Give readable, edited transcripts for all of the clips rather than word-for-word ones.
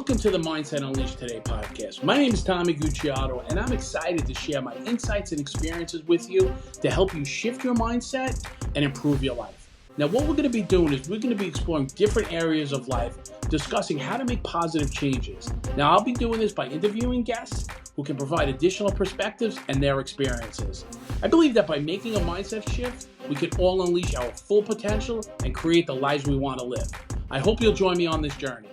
Welcome to the Mindset Unleashed Today podcast. My name is Tommy Gucciardo, and I'm excited to share my insights and experiences with you to help you shift your mindset and improve your life. Now, what we're going to be doing is we're going to be exploring different areas of life, discussing how to make positive changes. Now, I'll be doing this by interviewing guests who can provide additional perspectives and their experiences. I believe that by making a mindset shift, we can all unleash our full potential and create the lives we want to live. I hope you'll join me on this journey.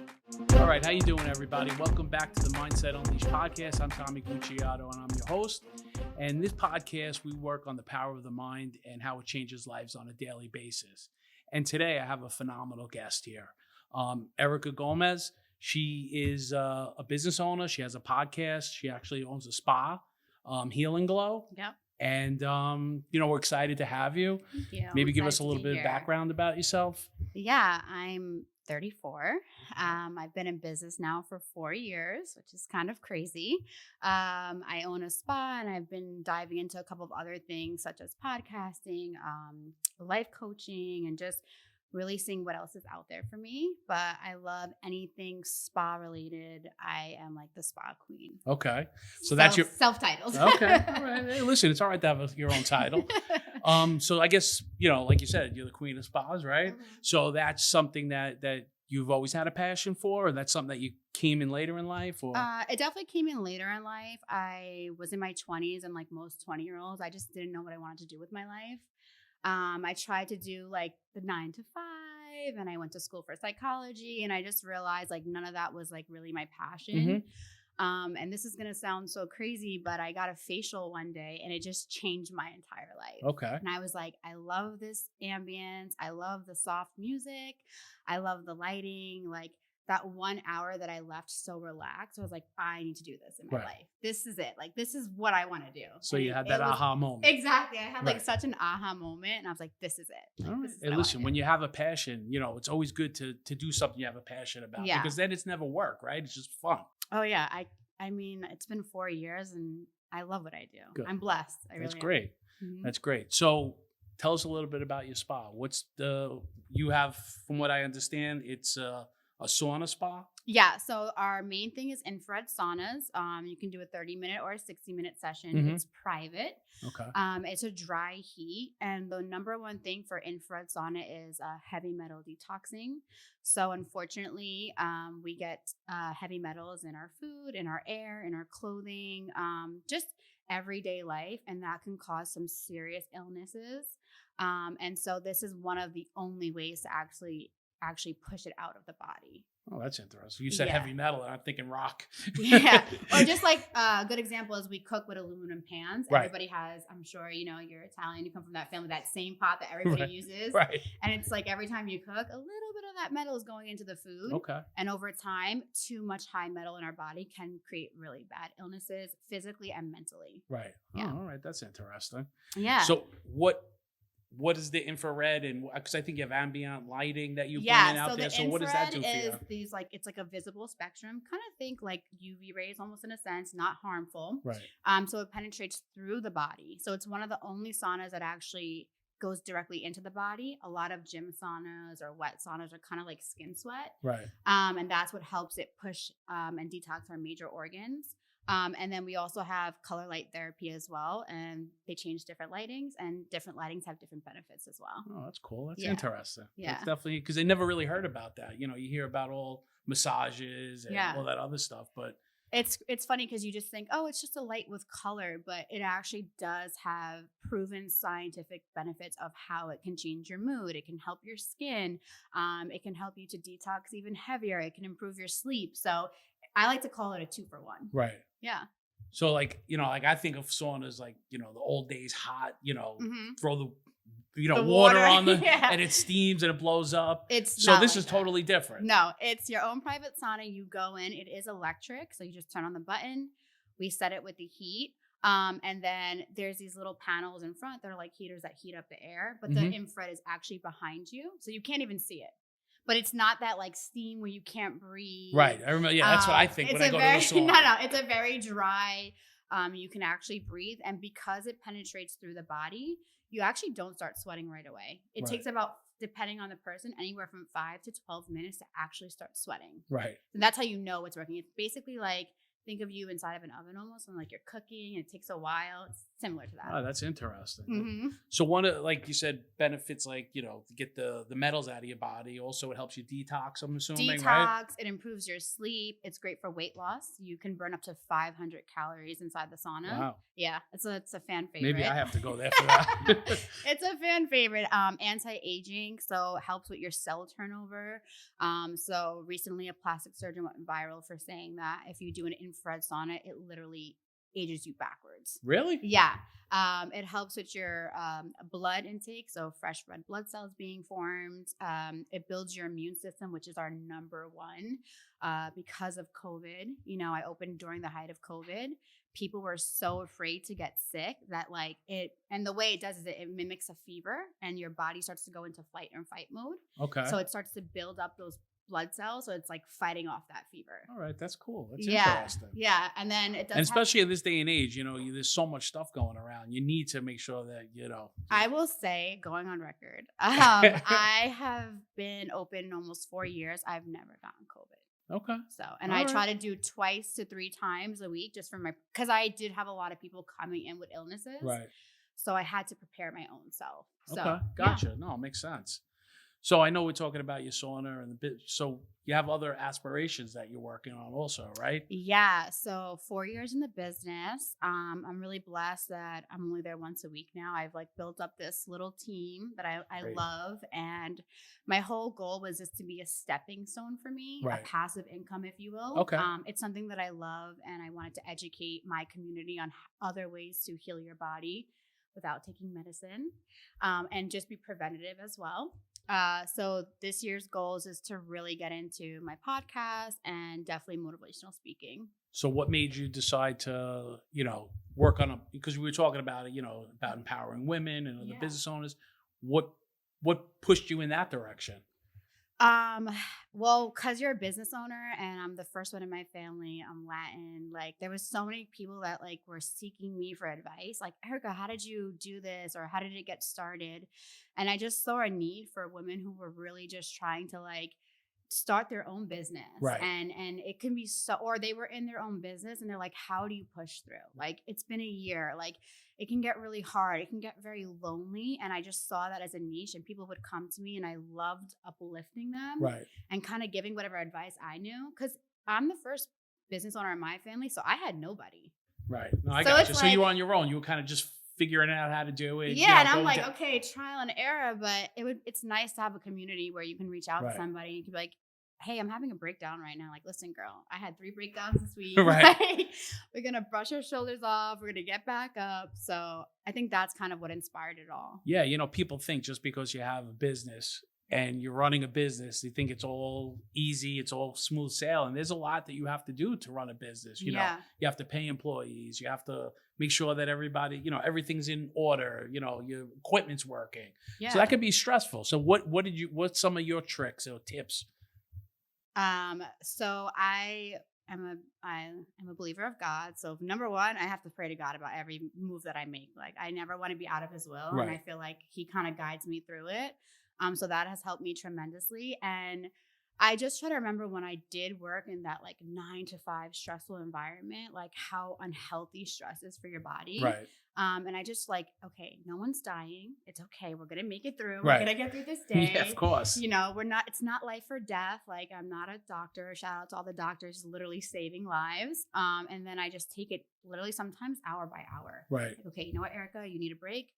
All right, how you doing, everybody? Welcome back to the Mindset Unleashed podcast. I'm Tommy Gucciardo, and I'm your host. And this podcast, we work on the power of the mind and how it changes lives on a daily basis. And today, I have a phenomenal guest here, Erika Gomez. She is a business owner. She has a podcast. She actually owns a spa, HealNGlow. Yep. And, we're excited to have you. Thank you. Maybe give us a little bit of background about yourself. Yeah, I'm 34. I've been in business now for 4 years, which is kind of crazy. I own a spa, and I've been diving into a couple of other things such as podcasting, life coaching, and just really seeing what else is out there for me. But I love anything spa related. I am like the spa queen. Okay. So that's your self-titled. Okay. All right. Hey, listen, it's all right to have your own title. So I guess, like you said, you're the queen of spas, right? Mm-hmm. So that's something that you've always had a passion for, or that's something that you came in later in life? Or it definitely came in later in life. I was in my 20s, and like most 20-year-olds, I just didn't know what I wanted to do with my life. I tried to do like the 9 to 5, and I went to school for psychology, and I just realized like none of that was like really my passion. Mm-hmm. And this is going to sound so crazy, but I got a facial one day, and it just changed my entire life. Okay. And I was like, I love this ambience. I love the soft music. I love the lighting. Like that 1 hour that I left so relaxed, I was like, I need to do this in my life. This is it. Like, this is what I want to do. So and you had that aha moment. Exactly. I had like such an aha moment, and I was like, this is it. Like, all right. Hey, listen, when you have a passion, it's always good to do something you have a passion about, because then it's never work, right? It's just fun. Oh yeah. I mean, it's been 4 years, and I love what I do. Good. I'm blessed. That's great. Mm-hmm. That's great. So tell us a little bit about your spa. You have, from what I understand, it's a sauna spa? Yeah. So our main thing is infrared saunas. You can do a 30-minute or a 60-minute session. Mm-hmm. It's private. Okay. It's a dry heat. And the number one thing for infrared sauna is heavy metal detoxing. So unfortunately, we get heavy metals in our food, in our air, in our clothing, just everyday life. And that can cause some serious illnesses. And so this is one of the only ways to actually push it out of the body. Oh, that's interesting. You said heavy metal, and I'm thinking rock. Yeah. Or just like a good example is we cook with aluminum pans. Right. Everybody has, I'm sure, you're Italian, you come from that family, that same pot that everybody uses. Right. And it's like every time you cook, a little bit of that metal is going into the food. Okay. And over time, too much high metal in our body can create really bad illnesses physically and mentally. Right. Yeah. Oh, all right. That's interesting. Yeah. So what is the infrared? And because I think you have ambient lighting that you bring in out there. So what does that do for you? It's like a visible spectrum. Kind of think like UV rays almost in a sense, not harmful. Right. So it penetrates through the body. So it's one of the only saunas that actually goes directly into the body. A lot of gym saunas or wet saunas are kind of like skin sweat. Right. And that's what helps it push and detox our major organs. And then we also have color light therapy as well. And they change different lightings, and different lightings have different benefits as well. Oh, that's cool. That's interesting. Yeah. That's definitely, because they never really heard about that. You hear about all massages and all that other stuff, but it's funny because you just think, oh, it's just a light with color, but it actually does have proven scientific benefits of how it can change your mood. It can help your skin. It can help you to detox even heavier. It can improve your sleep. So I like to call it a 2-for-1. Right. Yeah. So like I think of saunas like, the old days hot, throw the water on them and it steams and it blows up. This is totally different. No, it's your own private sauna. You go in, it is electric. So you just turn on the button. We set it with the heat. And then there's these little panels in front that are like heaters that heat up the air, but the infrared is actually behind you. So you can't even see it. But it's not that like steam where you can't breathe. Right. I remember. Yeah, that's what I think when I go to the sauna. No, it's a very dry. You can actually breathe, and because it penetrates through the body, you actually don't start sweating right away. It takes about depending on the person, anywhere from 5 to 12 minutes to actually start sweating. Right. And that's how you know it's working. It's basically like, think of you inside of an oven almost, and like you're cooking and it takes a while. It's similar to that. Oh, that's interesting. Mm-hmm. So one of, like you said, benefits like, to get the metals out of your body. Also, it helps you detox, I'm assuming, Detox, right? it improves your sleep. It's great for weight loss. You can burn up to 500 calories inside the sauna. Wow. Yeah, it's a fan favorite. Maybe I have to go there for that. It's a fan favorite. Anti-aging, so it helps with your cell turnover. So recently a plastic surgeon went viral for saying that if you do an infrared sauna, it literally ages you backwards. Really? Yeah. It helps with your blood intake, so fresh red blood cells being formed. It builds your immune system, which is our number one. Because of COVID, I opened during the height of COVID. People were so afraid to get sick that and the way it does is it mimics a fever and your body starts to go into flight and fight mode. Okay. So it starts to build up those blood cells. So it's like fighting off that fever. All right. That's cool. That's Yeah. interesting. Yeah. And then it does. And especially in this day and age, there's so much stuff going around. You need to make sure that, I will say, going on record, I have been open almost 4 years. I've never gotten COVID. Okay. So, and I try to do 2 to 3 times a week just because I did have a lot of people coming in with illnesses. Right. So I had to prepare my own self. So, okay. Gotcha. Yeah. No, it makes sense. So I know we're talking about your sauna and the bit. So you have other aspirations that you're working on also, right? Yeah. So 4 years in the business. I'm really blessed that I'm only there once a week now. I've built up this little team that I love. And my whole goal was just to be a stepping stone for me, a passive income, if you will. Okay. It's something that I love. And I wanted to educate my community on other ways to heal your body without taking medicine, and just be preventative as well. So this year's goals is to really get into my podcast and definitely motivational speaking. So what made you decide to, work on because we were talking about it, about empowering women and other business owners. What pushed you in that direction? Well, cause you're a business owner and I'm the first one in my family. I'm Latin. There was so many people that were seeking me for advice. Erika, how did you do this? Or how did it get started? And I just saw a need for women who were really just trying to start their own business. Right. And it can be or they were in their own business and they're like, how do you push through? It's been a year. It can get really hard. It can get very lonely. And I just saw that as a niche and people would come to me and I loved uplifting them. Right. And kind of giving whatever advice I knew. Because I'm the first business owner in my family. So I had nobody. Right. No, I got you. So you were on your own. You were kind of just figuring out how to do it. Yeah. And I'm okay, trial and error. But it's nice to have a community where you can reach out to somebody. You can be like, hey, I'm having a breakdown right now. Listen, girl, I had 3 breakdowns this week. Right. We're going to brush our shoulders off. We're going to get back up. So I think that's kind of what inspired it all. Yeah. People think just because you have a business and you're running a business, they think it's all easy. It's all smooth sailing. There's a lot that you have to do to run a business. You know, you have to pay employees. You have to make sure that everybody, everything's in order. Your equipment's working. Yeah. So that could be stressful. So what's some of your tricks or tips? So I am a believer of God. So number one, I have to pray to God about every move that I make. I never want to be out of his will. Right. And I feel like he kind of guides me through it. So that has helped me tremendously. And I just try to remember when I did work in that 9 to 5 stressful environment, how unhealthy stress is for your body. Right. And I just okay, no one's dying. It's okay. We're going to make it through. We're going to get through this day. Yeah, of course. It's not life or death. I'm not a doctor. Shout out to all the doctors literally saving lives. And then I just take it literally sometimes hour by hour. Right. Okay, you know what, Erika, you need a break.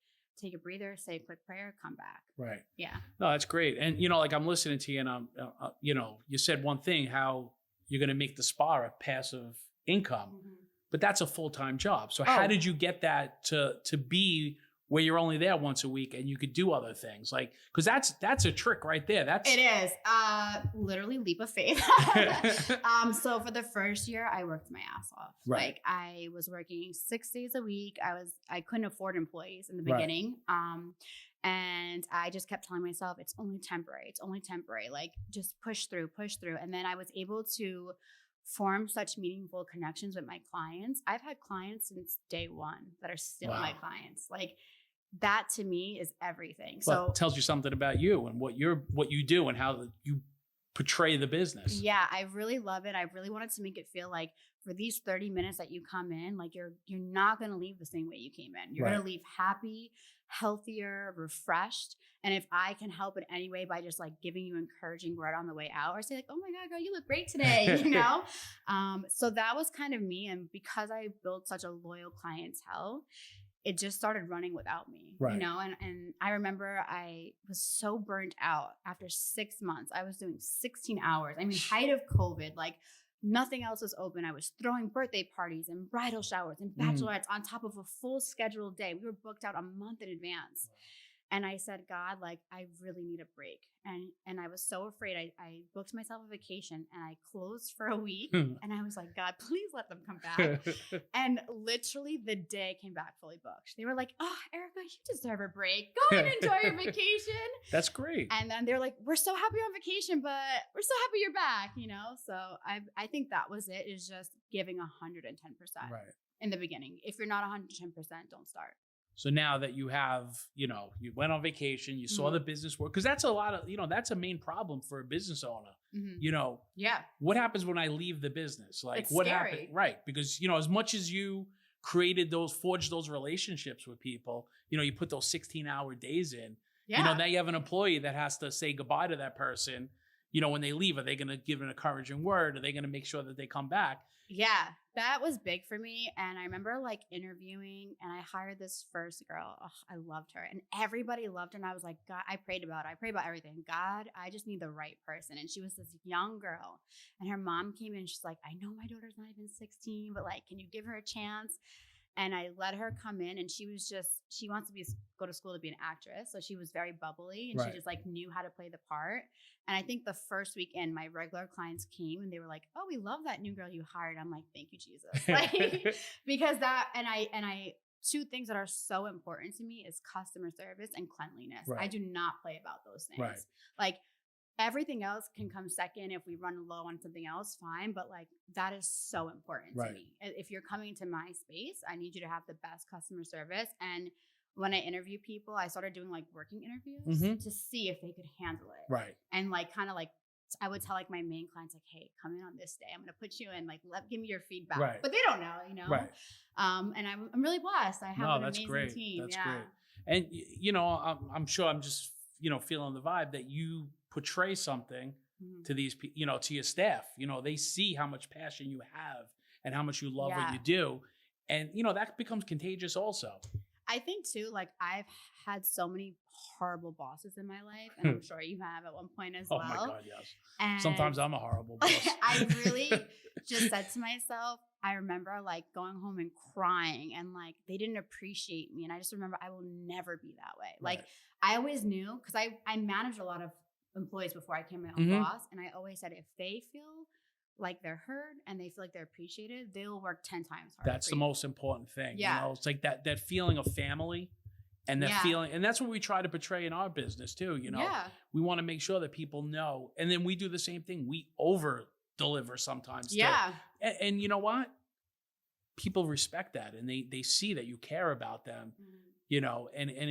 Take a breather, say a quick prayer, come back. Right. Yeah. No, that's great. And, I'm listening to you and you said one thing, how you're going to make the spa a passive income, but that's a full-time job. So how did you get that to be where you're only there once a week and you could do other things? Cause that's a trick right there. It is, literally leap of faith. So for the first year I worked my ass off. Right. I was working 6 days a week. I couldn't afford employees in the beginning. And I just kept telling myself, it's only temporary. It's only temporary. Just push through. And then I was able to form such meaningful connections with my clients. I've had clients since day one that are still my clients. that to me is everything. Well, So it tells you something about you and what you do and how you portray the business. yeah, I really love it. I really wanted to make it feel like for these 30 minutes that you come in, like you're not going to leave the same way you came in. You're Right. going to leave happy, healthier, refreshed. And if I can help in any way by just like giving you encouraging word on the way out, or say like, oh my God, girl, you look great today, you know? So that was kind of me. And because I built such a loyal clientele, it just started running without me, Right. you know? And I remember I was so burnt out after 6 months. I was doing 16 hours. I mean, height of COVID, like nothing else was open. I was throwing birthday parties and bridal showers and bachelorettes on top of a full scheduled day. We were booked out a month in advance. And I said, God, like, I really need a break. And I was so afraid. I booked myself a vacation and I closed for a week. And I was like, God, please let them come back. And literally the day I came back fully booked. They were like, oh, Erika, you deserve a break. Go and enjoy your vacation. That's great. And then they're like, we're so happy you're on vacation, but we're so happy you're back, you know? So I think that was it, is just giving 110% Right. in the beginning. If you're not 110%, don't start. So now that you have, you went on vacation, you saw the business work, because that's a lot of, that's a main problem for a business owner. Yeah. What happens when I leave the business? Like, It's what scary. happened? Right. Because, as much as you forged those relationships with people, you put those 16-hour days in, Yeah. now you have an employee that has to say goodbye to that person. When they leave, are they going to give an encouraging word? Are they going to make sure that they come back? Yeah, that was big for me. And I remember like interviewing, and I hired this first girl. Oh, I loved her, and everybody loved her. And I was like, God, I prayed about everything. God, I just need the right person. And she was this young girl, and her mom came in. She's like, I know my daughter's not even 16, but like, can you give her a chance? And I let her come in, and she wants to go to school to be an actress. So she was very bubbly, and Right. she just like knew how to play the part. And I think the first weekend, my regular clients came and they were like, oh, we love that new girl you hired. I'm like, thank you, Jesus. Like, because and I, two things that are so important to me is customer service and cleanliness. Right. I do not play about those things. Right. Like, everything else can come second. If we run low on something else, fine. But like, that is so important Right. to me. If you're coming to my space, I need you to have the best customer service. And when I interview people, I started doing like working interviews to see if they could handle it. Right. And like, kind of like, I would tell like my main clients, like, hey, come in on this day. I'm going to put you in, like, give me your feedback. Right. But they don't know, Right. And I'm really blessed. I have an amazing great. team. That's yeah. great. And, I'm sure I'm just, feeling the vibe that you portray something to these, to your staff. They see how much passion you have and how much you love what you do. And, that becomes contagious also. I think too, like, I've had so many horrible bosses in my life, and I'm sure you have at one point as well. Oh my God, yes. And Sometimes I'm a horrible boss. I really just said to myself, I remember like going home and crying, and like they didn't appreciate me. And I just remember I will never be that way. Right. Like, I always knew, because I managed a lot of employees before I became my own boss. And I always said, if they feel like they're heard and they feel like they're appreciated, they'll work 10 times harder. That's the most important thing. Yeah. It's like that feeling of family and that feeling. And that's what we try to portray in our business too. Yeah. We want to make sure that people know. And then we do the same thing. We over deliver sometimes. Yeah. Too. And you know what? People respect that, and they see that you care about them, and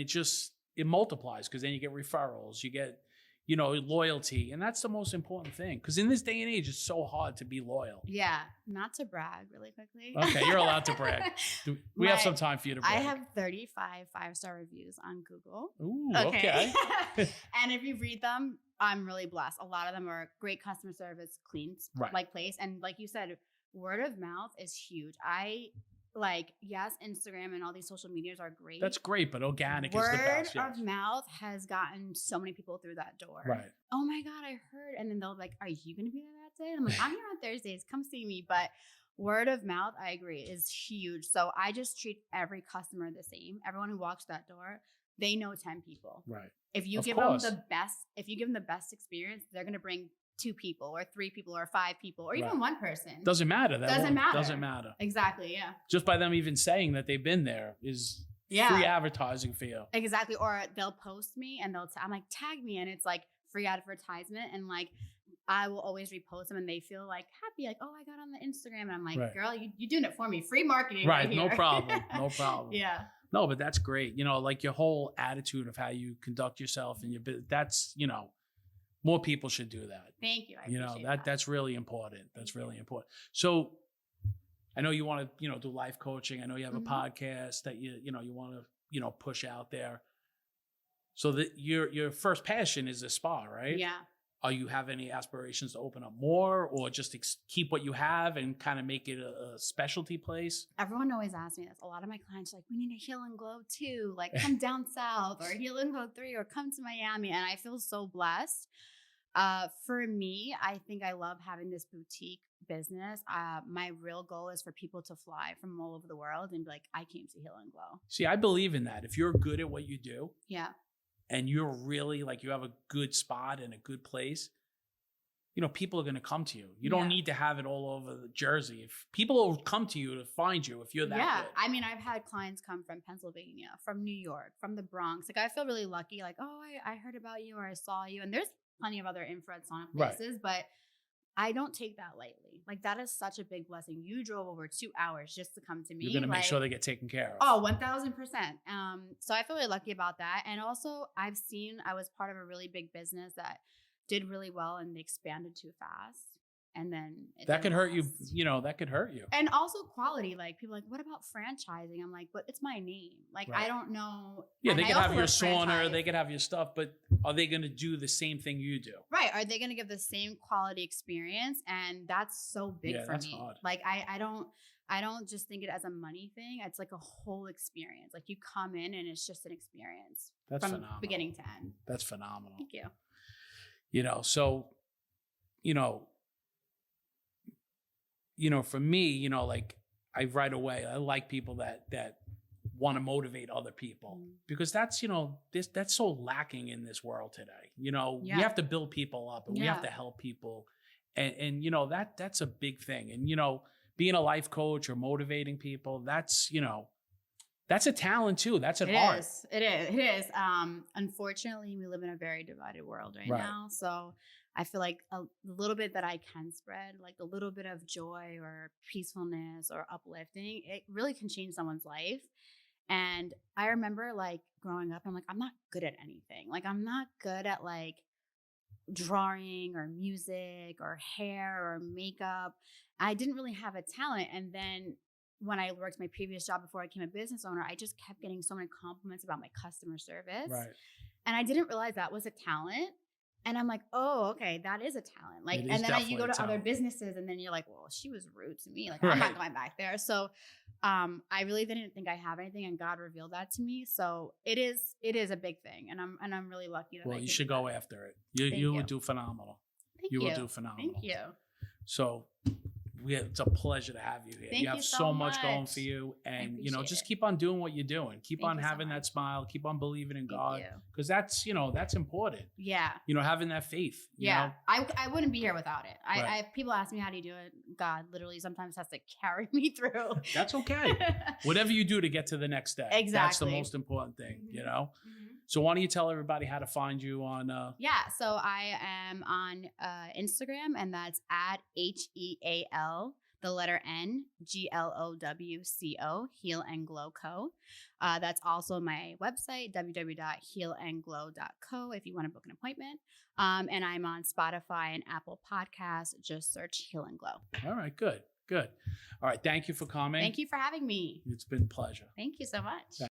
it multiplies, because then you get referrals, you get, loyalty. And that's the most important thing, because in this day and age, it's so hard to be loyal. Yeah. Not to brag really quickly. Okay, you're allowed to brag. We have some time for you to brag. I have 35 5-star reviews on Google. Ooh, okay. And if you read them, I'm really blessed. A lot of them are great customer service, clean, Right. like place. And like you said, word of mouth is huge. Yes, Instagram and all these social medias are great. That's great, but organic is the best. Word of mouth has gotten so many people through that door. Right. Oh my God, I heard. And then they'll be like, are you going to be there that day? And I'm like, I'm here on Thursdays. Come see me. But word of mouth, I agree, is huge. So I just treat every customer the same. Everyone who walks that door, they know 10 people. Right. If you give them the best experience, they're going to bring 2 people or 3 people or 5 people or even one person. Doesn't matter. Doesn't matter. matter. Exactly. Yeah. Just by them even saying that they've been there is free advertising for you. Exactly. Or they'll post me and I'm like, tag me. And it's like free advertisement. And like, I will always repost them and they feel like happy, like, oh, I got on the Instagram. And I'm like, Right. girl, you're doing it for me. Free marketing. Right. Here. No problem. No problem. Yeah. No, but that's great. You know, like your whole attitude of how you conduct yourself and that's, you know, more people should do that. Thank you. I You know, appreciate that's really important. That's really important. So I know you want to, you know, do life coaching. I know you have a podcast that you know, you want to, you know, push out there. So that your first passion is a spa, right? Yeah. Are you have any aspirations to open up more, or just keep what you have and kind of make it a specialty place? Everyone always asks me this. A lot of my clients are like, we need a HealNGlow 2, like come down south, or HealNGlow 3, or come to Miami. And I feel so blessed. For me, I think I love having this boutique business. My real goal is for people to fly from all over the world and be like, I came to HealNGlow. See, I believe in that. If you're good at what you do, yeah, and you're really like, you have a good spot and a good place, you know, people are going to come to you. You don't need to have it all over the Jersey. If people will come to you to find you, if you're that good. I mean, I've had clients come from Pennsylvania, from New York, from the Bronx. Like, I feel really lucky. Like, oh, I heard about you, or I saw you. And there's plenty of other infrared sauna places, but I don't take that lightly. Like, that is such a big blessing. You drove over 2 hours just to come to me. You're going to make sure they get taken care of. Oh, 1,000%. So I feel really lucky about that. And also, I was part of a really big business that did really well and they expanded too fast. And then that could hurt you. You know, that could hurt you. And also quality. Like, people are like, what about franchising? I'm like, but it's my name. Like, I don't know. Yeah, they could have your sauna, they could have your stuff, but are they going to do the same thing you do? Right. Are they going to give the same quality experience? And that's so big for me. Hard. Like, I don't just think it as a money thing. It's like a whole experience. Like, you come in and it's just an experience. That's from phenomenal. Beginning to end. That's phenomenal. Thank you. You know, so, you know, for me, you know, like I like people that want to motivate other people because that's, you know, that's so lacking in this world today. You know, we have to build people up and we have to help people. And you know, that's a big thing. And, you know, being a life coach or motivating people, that's, you know, that's a talent too. That's an art. It is. Unfortunately, we live in a very divided world right now. So I feel like a little bit that I can spread, like a little bit of joy or peacefulness or uplifting, it really can change someone's life. And I remember like growing up, I'm like, I'm not good at anything. Like, I'm not good at like drawing or music or hair or makeup. I didn't really have a talent. And then when I worked my previous job before I became a business owner, I just kept getting so many compliments about my customer service. Right. And I didn't realize that was a talent. And I'm like, oh, okay, that is a talent. Like, and then you go to other businesses and then you're like, well, she was rude to me. Like, I'm not going back there. So I really didn't think I have anything, and God revealed that to me. So it is a big thing. And I'm really lucky that you should go after it. You will do phenomenal. Thank you. You will do phenomenal. Thank you. So it's a pleasure to have you here. Thank you have so much going for you, and you know, just keep on doing what you're doing. Keep on having that smile. Keep on believing in God, because that's, you know, that's important. Yeah. You know, having that faith. You know? I wouldn't be here without it. I people ask me, how do you do it? God literally sometimes has to carry me through. That's okay. Whatever you do to get to the next step. Exactly. That's the most important thing. You know. So why don't you tell everybody how to find you on? So I am on Instagram, and that's at HEAL, the letter NGLOWCO, HealNGlow Co. That's also my website, www.healnglow.co, if you want to book an appointment. And I'm on Spotify and Apple Podcasts. Just search HealNGlow. All right, good. All right, thank you for coming. Thank you for having me. It's been a pleasure. Thank you so much.